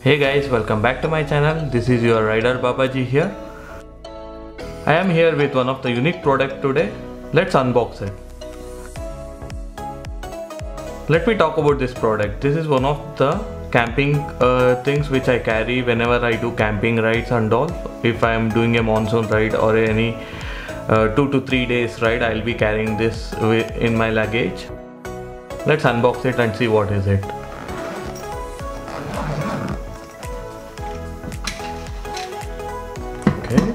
Hey guys, welcome back to my channel. This is your rider Babaji here. I am here with one of the unique product today. Let's unbox it. Let me talk about this product. This is one of the camping things which I carry whenever I do camping rides and all. If I am doing a monsoon ride or any 2 to 3 days ride, I'll be carrying this in my luggage. Let's unbox it and see what is it. Okay.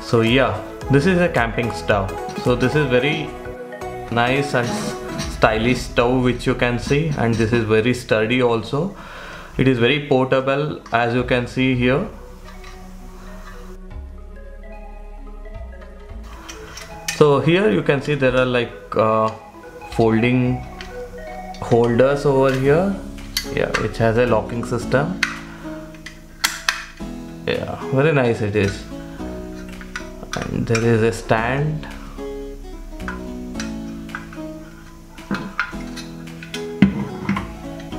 So yeah, this is a camping stove. So this is very nice and stylish stove which you can see, and this is very sturdy also. It is very portable, as you can see here. So here you can see there are like folding holders over here, yeah, which has a locking system. Yeah, very nice it is. And there is a stand.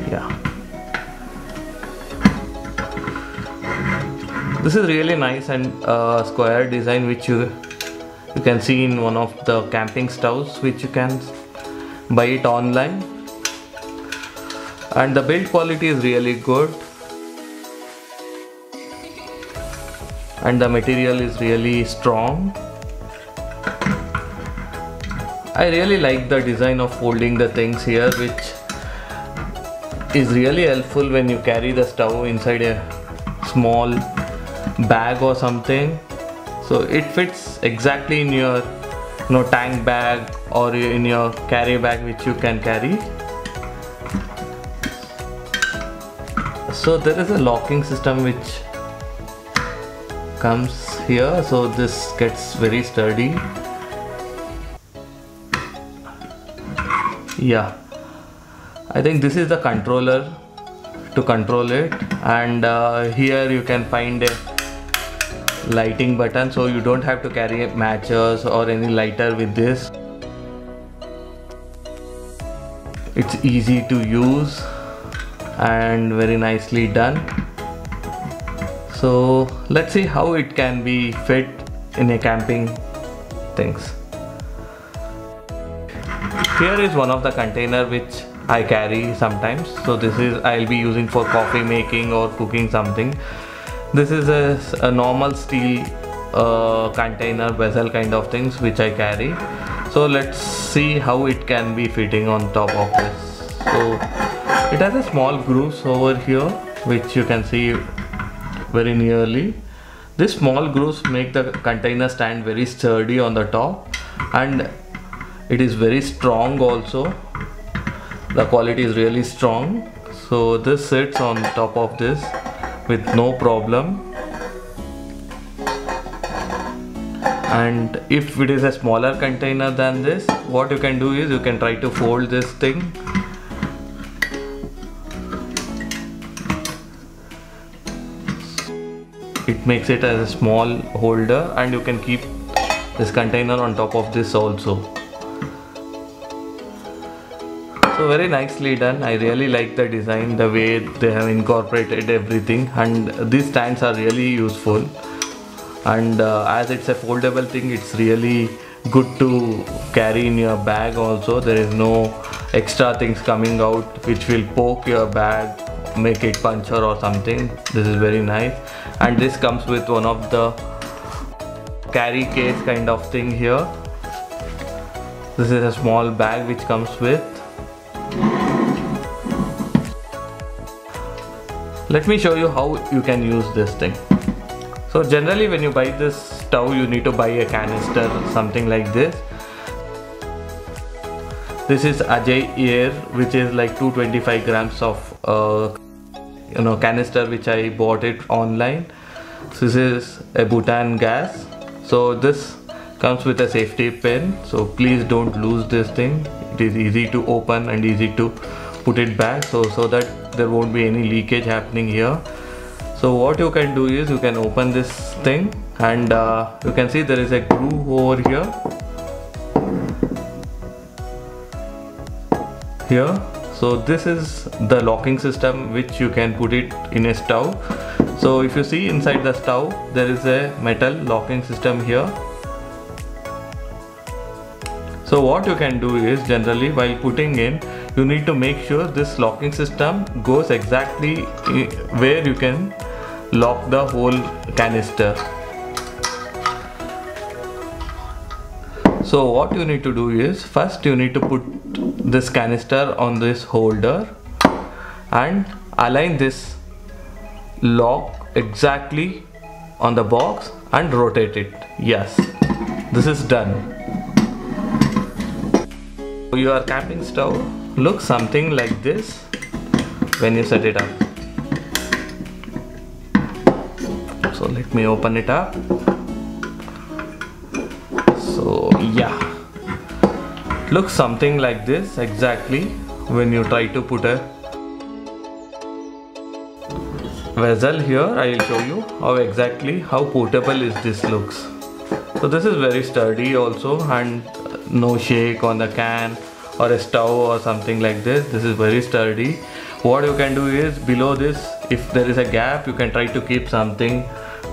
Yeah, this is really nice and square design which you can see in one of the camping stoves which you can buy it online, and the build quality is really good and the material is really strong. I really like the design of folding the things here, which is really helpful when you carry the stove inside a small bag or something. So it fits exactly in your tank bag or in your carry bag which you can carry. So there is a locking system which comes here, so this gets very sturdy. Yeah, I think this is the controller to control it, and here you can find a lighting button, so you don't have to carry matches or any lighter with this. It's easy to use and very nicely done. So let's see how it can be fit in a camping things. Here is one of the container which I carry sometimes. So this is I'll be using for coffee making or cooking something. This is a normal steel container vessel kind of things which I carry. So let's see how it can be fitting on top of this. So it has a small grooves over here which you can see very nearly. This small grooves make the container stand very sturdy on the top, and it is very strong also. The quality is really strong. So this sits on top of this with no problem. And if it is a smaller container than this, what you can do is you can try to fold this thing. It makes it as a small holder, and you can keep this container on top of this also. So very nicely done. I really like the design, the way they have incorporated everything, and these stands are really useful. And as it's a foldable thing, it's really good to carry in your bag also. There is no extra things coming out which will poke your bag, make it puncture or something. This is very nice, and this comes with one of the carry case kind of thing here. This is a small bag which comes with. Let me show you how you can use this thing. So generally when you buy this stove, you need to buy a canister, something like this. This is Ajay Air, which is like 225 grams of canister which I bought it online. So this is a butane gas. So this comes with a safety pin, so please don't lose this thing. It is easy to open and easy to put it back, so that there won't be any leakage happening here. So what you can do is you can open this thing, and you can see there is a groove over here. here. So this is the locking system which you can put it in a stove. So if you see inside the stove, there is a metal locking system here. So what you can do is, generally while putting in, you need to make sure this locking system goes exactly where you can lock the whole canister. So what you need to do is, first you need to put this canister on this holder and align this lock exactly on the box and rotate it. Yes, this is done. Your camping stove looks something like this when you set it up. So let me open it up. So yeah, looks something like this exactly when you try to put a vessel here. I will show you how portable is this looks. So this is very sturdy also, and no shake on the can or a stove or something like this. This is very sturdy. What you can do is, below this, if there is a gap, you can try to keep something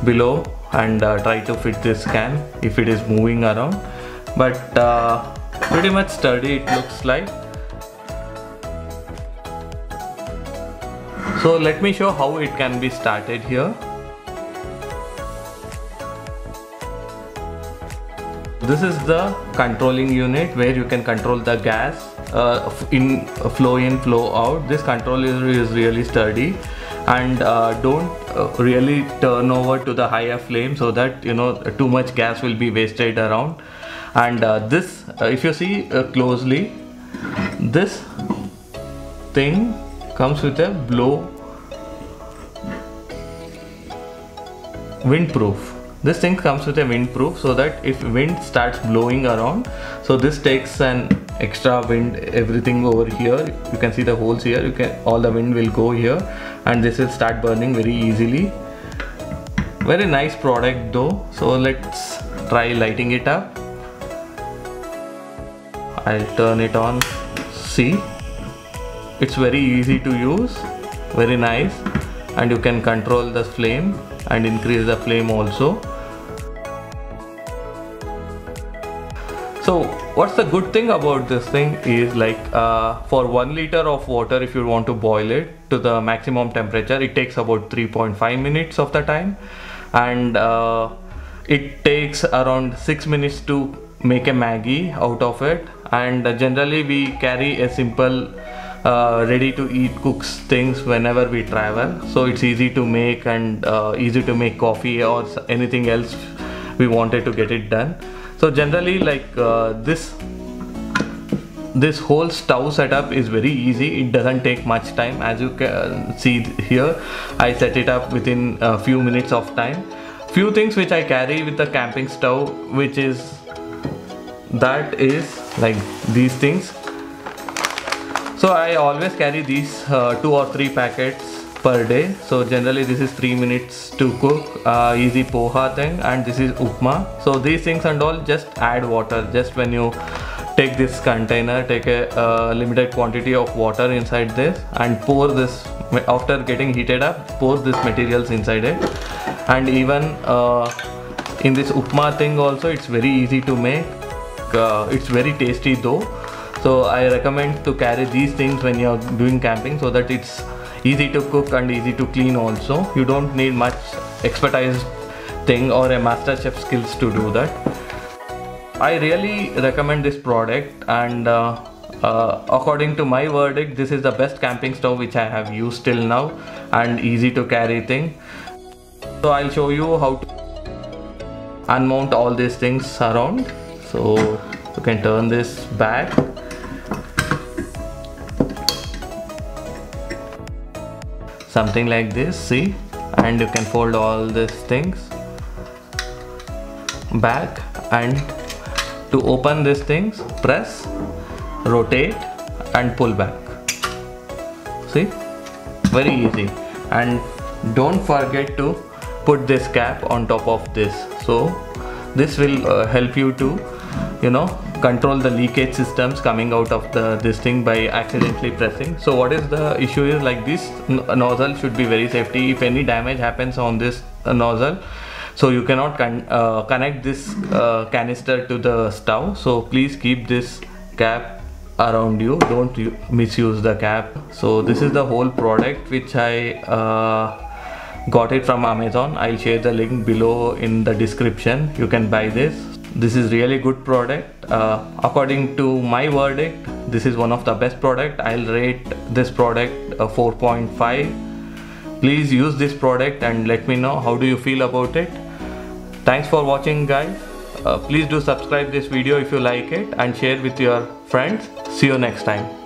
below and try to fit this can if it is moving around. But pretty much sturdy it looks like. So let me show how it can be started here. This is the controlling unit where you can control the gas flow in, flow out. This controller is really sturdy, and don't really turn over to the higher flame, so that too much gas will be wasted around. And this, if you see closely, this thing comes with a windproof. This thing comes with a windproof, so that if wind starts blowing around, so this takes an extra wind, everything over here. You can see the holes here. All the wind will go here, and this will start burning very easily. Very nice product though. So let's try lighting it up. I'll turn it on. See, it's very easy to use, very nice, and you can control the flame and increase the flame also. So what's the good thing about this thing is, like for 1 liter of water, if you want to boil it to the maximum temperature, it takes about 3.5 minutes of the time, and it takes around 6 minutes to make a Maggi out of it. And generally we carry a simple ready to eat cooks things whenever we travel, so it's easy to make, and easy to make coffee or anything else we wanted to get it done. So generally, like this whole stove setup is very easy. It doesn't take much time. As you can see here, I set it up within a few minutes of time. Few things which I carry with the camping stove, which is like these things. So I always carry these 2 or 3 packets per day. So generally this is 3 minutes to cook, easy poha thing, and this is upma. So these things and all, just add water. Just when you take this container, take a limited quantity of water inside this, and pour this. After getting heated up, pour this materials inside it. And even in this upma thing also, it's very easy to make. It's very tasty though. So I recommend to carry these things when you're doing camping, so that it's easy to cook and easy to clean also. You don't need much expertise thing or a master chef skills to do that. I really recommend this product, and according to my verdict, this is the best camping stove which I have used till now, and easy to carry thing. So I'll show you how to unmount all these things around. So you can turn this back. Something like this, see, and you can fold all these things back, and to open these things, press, rotate and pull back. See, very easy. And don't forget to put this cap on top of this, so this will help you to control the leakage systems coming out of this thing by accidentally pressing. So what is the issue is like this nozzle should be very safety. If any damage happens on this nozzle, so you cannot connect this canister to the stove. So please keep this cap around you, don't misuse the cap. So this is the whole product which I got it from Amazon. I'll share the link below in the description. You can buy this. This is really good product. According to my verdict, this is one of the best product. I'll rate this product a 4.5. Please use this product and let me know how do you feel about it. Thanks for watching, guys. Please do subscribe this video if you like it and share with your friends. See you next time.